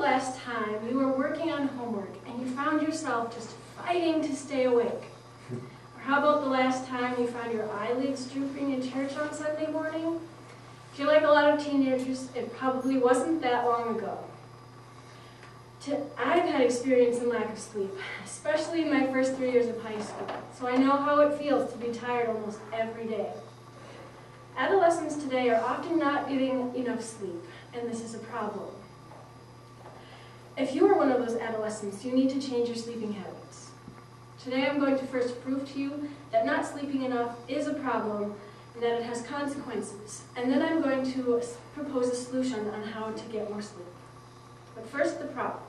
last time you were working on homework and you found yourself just fighting to stay awake? Or how about the last time you found your eyelids drooping in church on Sunday morning? If you're like a lot of teenagers, it probably wasn't that long ago. I've had experience in lack of sleep, especially in my first 3 years of high school, so I know how it feels to be tired almost every day. Adolescents today are often not getting enough sleep, and this is a problem. If you are one of those adolescents, you need to change your sleeping habits. Today I'm going to first prove to you that not sleeping enough is a problem and that it has consequences, and then I'm going to propose a solution on how to get more sleep. But first, the problem.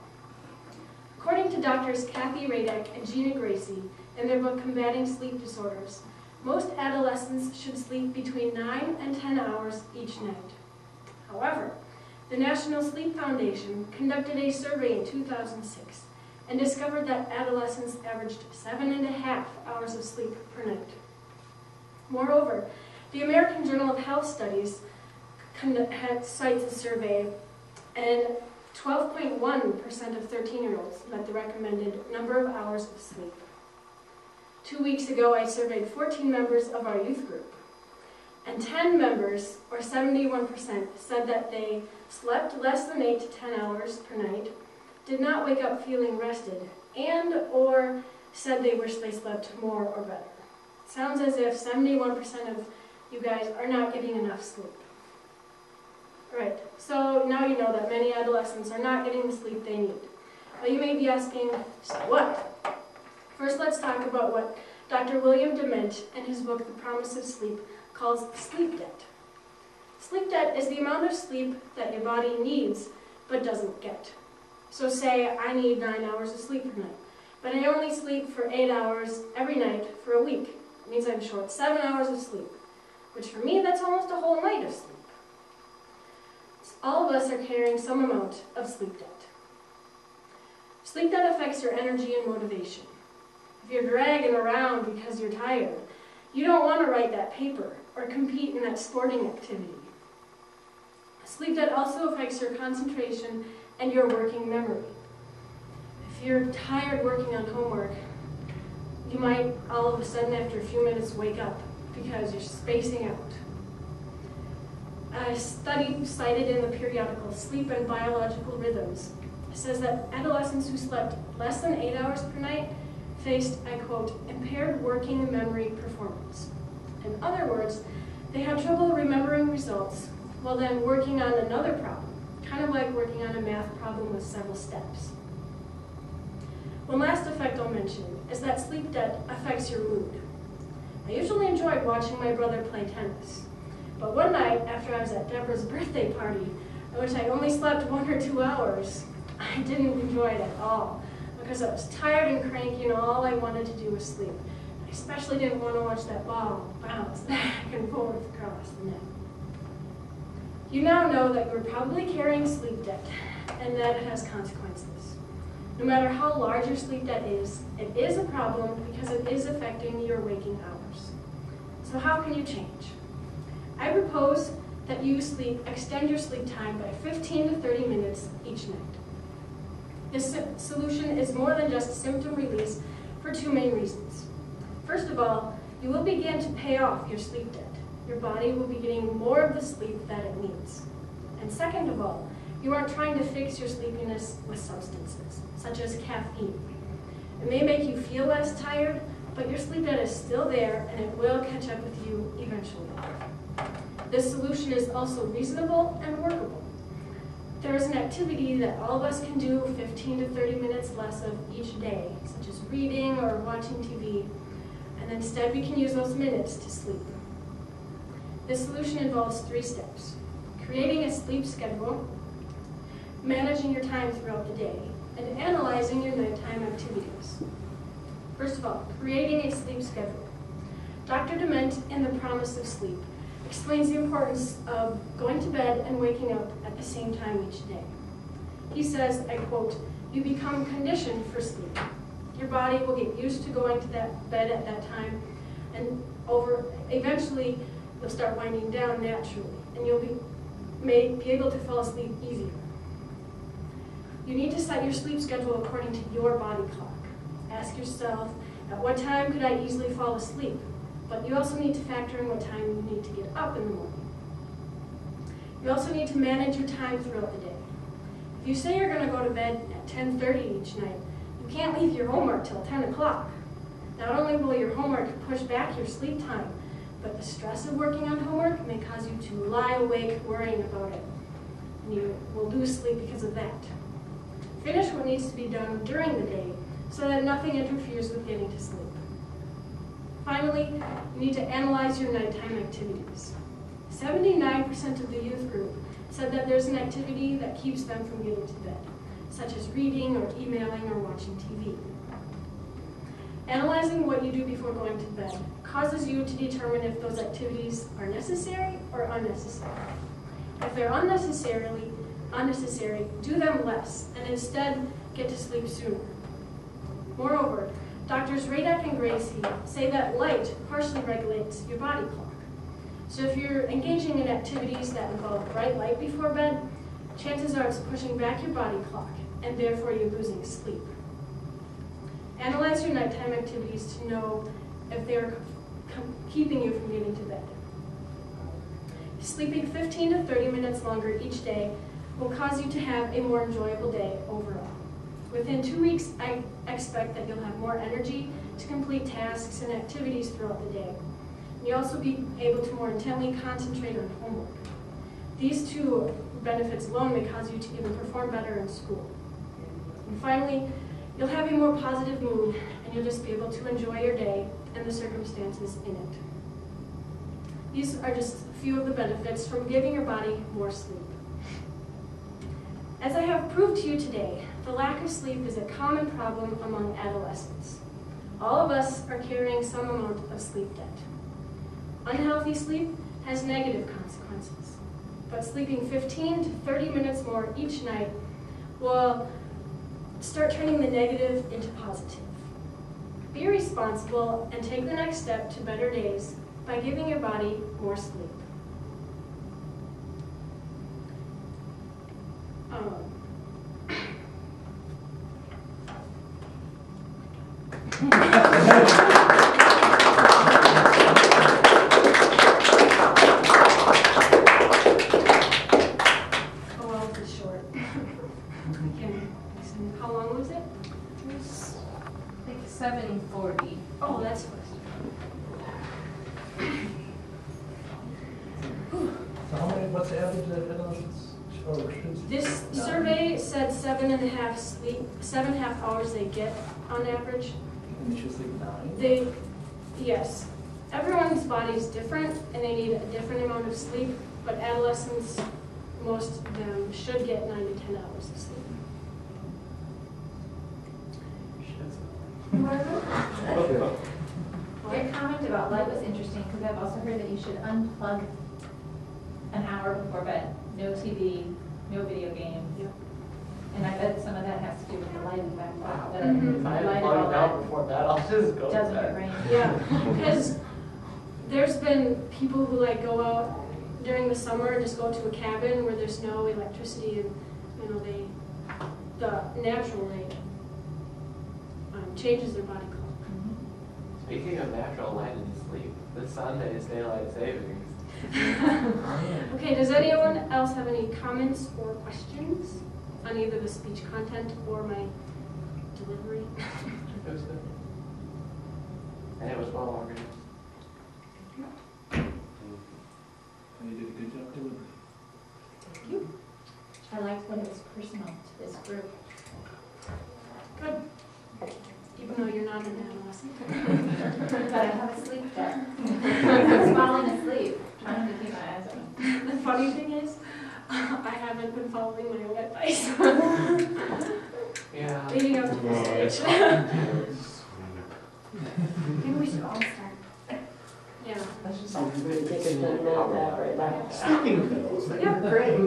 According to doctors Kathy Radek and Gina Gracie in their book Combating Sleep Disorders, most adolescents should sleep between 9 and 10 hours each night. However, the National Sleep Foundation conducted a survey in 2006 and discovered that adolescents averaged 7.5 hours of sleep per night. Moreover, the American Journal of Health Studies cites a survey, and 12.1% of 13-year-olds met the recommended number of hours of sleep. 2 weeks ago, I surveyed 14 members of our youth group, and 10 members, or 71%, said that they slept less than 8 to 10 hours per night, did not wake up feeling rested, and or said they wish they slept more or better. Sounds as if 71% of you guys are not getting enough sleep. Right, so now you know that many adolescents are not getting the sleep they need. But you may be asking, so what? First, let's talk about what Dr. William Dement, in his book, The Promise of Sleep, calls sleep debt. Sleep debt is the amount of sleep that your body needs but doesn't get. So say I need 9 hours of sleep per night, but I only sleep for 8 hours every night for a week. It means I'm short 7 hours of sleep, which for me, that's almost a whole night of sleep. All of us are carrying some amount of sleep debt. Sleep debt affects your energy and motivation. If you're dragging around because you're tired, you don't want to write that paper or compete in that sporting activity. Sleep debt also affects your concentration and your working memory. If you're tired working on homework, you might all of a sudden after a few minutes wake up because you're spacing out. A study cited in the periodical Sleep and Biological Rhythms says that adolescents who slept less than 8 hours per night faced, I quote, impaired working memory performance. In other words, they had trouble remembering results while then working on another problem, kind of like working on a math problem with several steps. One last effect I'll mention is that sleep debt affects your mood. I usually enjoyed watching my brother play tennis. But one night, after I was at Deborah's birthday party, in which I only slept 1 or 2 hours, I didn't enjoy it at all, because I was tired and cranky and all I wanted to do was sleep. I especially didn't want to watch that ball bounce back and forth across the net. You now know that you're probably carrying sleep debt, and that it has consequences. No matter how large your sleep debt is, it is a problem because it is affecting your waking hours. So how can you change? I propose that you extend your sleep time by 15 to 30 minutes each night. This solution is more than just symptom release for 2 main reasons. First of all, you will begin to pay off your sleep debt. Your body will be getting more of the sleep that it needs. And second of all, you aren't trying to fix your sleepiness with substances, such as caffeine. It may make you feel less tired, but your sleep debt is still there and it will catch up with you eventually. This solution is also reasonable and workable. There is an activity that all of us can do 15 to 30 minutes less of each day, such as reading or watching TV, and instead we can use those minutes to sleep. This solution involves 3 steps: creating a sleep schedule, managing your time throughout the day, and analyzing your nighttime activities. First of all, creating a sleep schedule. Dr. Dement, in The Promise of Sleep, explains the importance of going to bed and waking up at the same time each day. He says, I quote, "You become conditioned for sleep. Your body will get used to going to that bed at that time, and eventually you'll start winding down naturally, and may be able to fall asleep easier." You need to set your sleep schedule according to your body clock. Ask yourself, at what time could I easily fall asleep? But you also need to factor in what time you need to get up in the morning. You also need to manage your time throughout the day. If you say you're going to go to bed at 10:30 each night, you can't leave your homework till 10 o'clock. Not only will your homework push back your sleep time, but the stress of working on homework may cause you to lie awake worrying about it. And you will lose sleep because of that. Finish what needs to be done during the day so that nothing interferes with getting to sleep. Finally, you need to analyze your nighttime activities. 79% of the youth group said that there's an activity that keeps them from getting to bed, such as reading or emailing or watching TV. Analyzing what you do before going to bed causes you to determine if those activities are necessary or unnecessary. If they're unnecessary, do them less and instead get to sleep sooner. Moreover, Doctors Radek and Gracie say that light partially regulates your body clock. So if you're engaging in activities that involve bright light before bed, chances are it's pushing back your body clock, and therefore you're losing sleep. Analyze your nighttime activities to know if they're keeping you from getting to bed. Sleeping 15 to 30 minutes longer each day will cause you to have a more enjoyable day overall. Within 2 weeks, I expect that you'll have more energy to complete tasks and activities throughout the day. And you'll also be able to more intently concentrate on homework. These two benefits alone may cause you to even perform better in school. And finally, you'll have a more positive mood, and you'll just be able to enjoy your day and the circumstances in it. These are just a few of the benefits from giving your body more sleep. As I have proved to you today, the lack of sleep is a common problem among adolescents. All of us are carrying some amount of sleep debt. Unhealthy sleep has negative consequences, but sleeping 15 to 30 minutes more each night will start turning the negative into positive. Be responsible and take the next step to better days by giving your body more sleep. How long was it? It was like 7:40. Oh, that's fast. So how many, what's the average that adolescents or students? This survey said 7.5 hours they get on average. And they should sleep 9? Yes. Everyone's body is different and they need a different amount of sleep, but adolescents, most of them should get 9 to 10 hours of sleep. Your comment about light was interesting because I've also heard that you should unplug an hour before bed. No TV, no video games. Yep. And I bet some of that has to do with the light effect. Wow. The If I light had of all plugged out that before bed, I'll just go to does in your bed. brain. Yeah, because there's been people who like go out during the summer and just go to a cabin where there's no electricity and the natural light changes their body clock. Speaking of natural light and sleep, this Sunday is daylight savings. Okay, does anyone else have any comments or questions on either the speech content or my delivery? It was good. And it was well organized. And you did a good job doing it. Thank you. I liked that it was personal to this group. Good. Even though you're not an adolescent. But I have a sleep debt. I was falling asleep, trying to keep my eyes open. The funny thing is, I haven't been following my own advice. Yeah. Leading up to this stage. Maybe we should all start. Yeah. That's just I'm really getting a little bit right now. Speaking of those, Yeah, Great.